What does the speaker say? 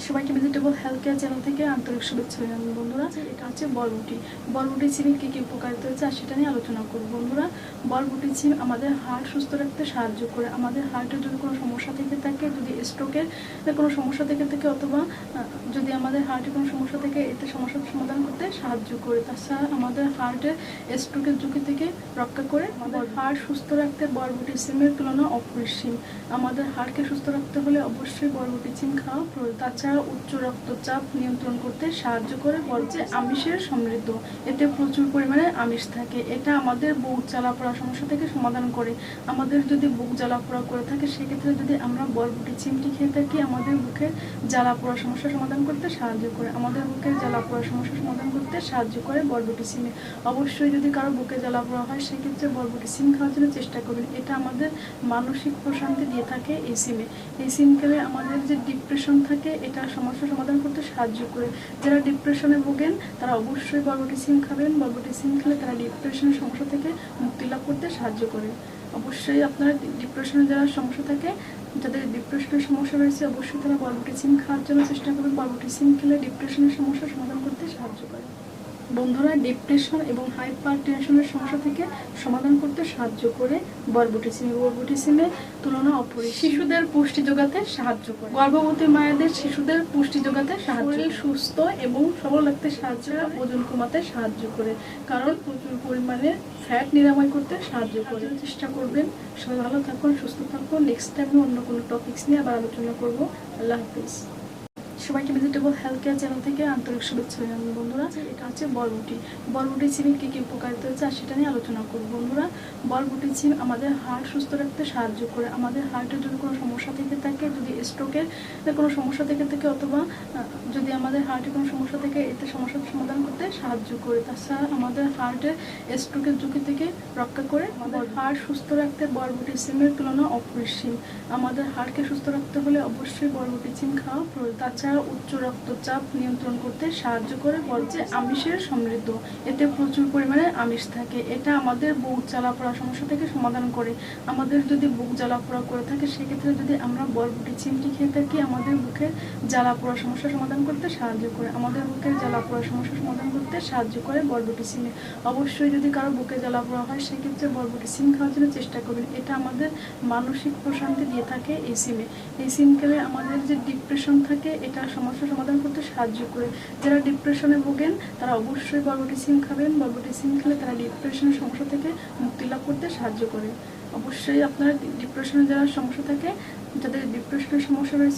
সবাইকে vegetable health care channel থেকে আন্তরিক শুভেচ্ছা জানাই বন্ধুরা। এটা হচ্ছে বরবটি সিমের কী কী উপকারিতা হচ্ছে আর সেটা নিয়ে আলোচনা করব। বন্ধুরা, বরবটি সিম আমাদের হার্ট সুস্থ রাখতে সাহায্য করে। আমাদের হার্টের যদি কোনো সমস্যা থেকে থাকে, যদি স্ট্রোকের কোনো সমস্যা থেকে থাকে, অথবা যদি আমাদের হার্টে কোনো সমস্যা থেকে, এতে সমস্যার সমাধান করতে সাহায্য করে। তাছাড়া আমাদের হার্টের স্ট্রোকের ঝুঁকি থেকে রক্ষা করে। আমাদের হার্ট সুস্থ রাখতে বরবটি সিমের তুলনা অপরিসীম। আমাদের হার্টকে সুস্থ রাখতে হলে অবশ্যই বরবটি সিম খাওয়া প্রয়োজন। তাছাড়া উচ্চ রক্তচাপ নিয়ন্ত্রণ করতে সাহায্য করে। বরবটি আমিষের সমৃদ্ধ, এতে প্রচুর পরিমাণে আমিষ থাকে। এটা আমাদের বুক জ্বালা পোড়া সমস্যা থেকে সমাধান করে। আমাদের যদি বুক জ্বালা পোড়া করে থাকে, সেক্ষেত্রে যদি আমরা বরবটি সিমটি খেয়ে থাকি, আমাদের বুকের জ্বালা পোড়া সমস্যা সমাধান করতে সাহায্য করে। আমাদের বুকের জ্বালা পোড়া সমস্যা সমাধান করতে সাহায্য করে বরবটি সিমে। অবশ্যই যদি কারো বুকে জ্বালা পোড়া হয়, সেক্ষেত্রে বরবটি সিম খাওয়ার জন্য চেষ্টা করবেন। এটা আমাদের মানসিক প্রশান্তি দিয়ে থাকে এই সিমে। এই সিম খেলে আমাদের যে ডিপ্রেশন থাকে, এটা সমস্যা সমাধান করতে সাহায্য করে। যারা ডিপ্রেশনে ভোগেন, তারা অবশ্যই বরবটি সিম খাবেন। বরবটি সিম খেলে তারা ডিপ্রেশনের সমস্যা থেকে মুক্তি লাভ করতে সাহায্য করে। অবশ্যই আপনারা ডিপ্রেশনে যারা সমস্যা থাকে, যাদের ডিপ্রেশনের সমস্যা রয়েছে, অবশ্যই তারা বরবটি সিম খাওয়ার জন্য চেষ্টা করবেন। বরবটি সিম খেলে ডিপ্রেশনের সমস্যা সমাধান করতে সাহায্য করে। বন্ধুরা, ডিপ্রেশন এবং হাইপার টেনশনের সমস্যা থেকে সমাধান করতে সাহায্য করে বরবটি সিমের তুলনা অপরিসীম। শিশুদের পুষ্টি যোগাতে সাহায্য করে। গর্ভবতী মায়েদের শিশুদের পুষ্টি যোগাতে সাহায্য করে। সুস্থ এবং সবল রাখতে সাহায্য করে। ওজন কমাতে সাহায্য করে, কারণ প্রচুর পরিমাণে ফ্যাট নিরাময় করতে সাহায্য করে। চেষ্টা করবেন। সবাই ভালো থাকুন, সুস্থ থাকুন। নেক্সট টাইমে অন্য কোনো টপিকস নিয়ে আবার আলোচনা করবো। আল্লাহ হাফিজ। সবাইকে ভেজিটেবল হেলথ কেয়ার চ্যানেল থেকে আন্তরিক শুভেচ্ছা জানাই বন্ধুরা। এটা হচ্ছে বরবটি সিমের কী কী উপকারিতা হচ্ছে আর সেটা নিয়ে আলোচনা করব। বন্ধুরা, বরবটি সিম আমাদের হার্ট সুস্থ রাখতে সাহায্য করে। আমাদের হার্টের যদি কোনো সমস্যা থেকে থাকে, যদি স্ট্রোকের কোনো সমস্যা থেকে থাকে, অথবা যদি আমাদের হার্টে কোনো সমস্যা থেকে, এতে সমস্যার সমাধান করতে সাহায্য করে। তাছাড়া আমাদের হার্টের স্ট্রোকের ঝুঁকি থেকে রক্ষা করে। আমাদের হার্ট সুস্থ রাখতে বরবটি সিমের তুলনা অপরিসীম। আমাদের হার্টকে সুস্থ রাখতে হলে অবশ্যই বরবটি সিম খাওয়া প্রয়োজন। তাছাড়া উচ্চ রক্তচাপ নিয়ন্ত্রণ করতে সাহায্য করে। বরবটি আমিষের সমৃদ্ধ, এতে প্রচুর পরিমাণে আমিষ থাকে। এটা আমাদের বুক জ্বালা পোড়া সমস্যা থেকে সমাধান করে। আমাদের যদি বুক জ্বালা পোড়া করে থাকে, সেক্ষেত্রে যদি আমরা বরবটি সিমটি খেয়ে থাকি, আমাদের বুকের জ্বালা পোড়া সমস্যা সমাধান করতে সাহায্য করে। আমাদের বুকের জ্বালা পোড়া সমস্যা সমাধান করতে সাহায্য করে বরবটি সিমে। অবশ্যই যদি কারো বুকে জ্বালা পোড়া হয়, সেক্ষেত্রে বরবটি সিম খাওয়ার জন্য চেষ্টা করবেন। এটা আমাদের মানসিক প্রশান্তি দিয়ে থাকে এই সিমে। এই সিম খেলে আমাদের যে ডিপ্রেশন থাকে, এটা সমস্যা সমাধান করতে সাহায্য করে। যারা ডিপ্রেশনে ভোগেন, তারা অবশ্যই বরবটি সিম খাবেন। বরবটি সিম খেলে তারা ডিপ্রেশনের সমস্যা থেকে মুক্তি লাভ করতে সাহায্য করে। অবশ্যই আপনারা ডিপ্রেশনে যারা সমস্যা থাকে, যাদের ডিপ্রেশনের সমস্যা রয়েছে,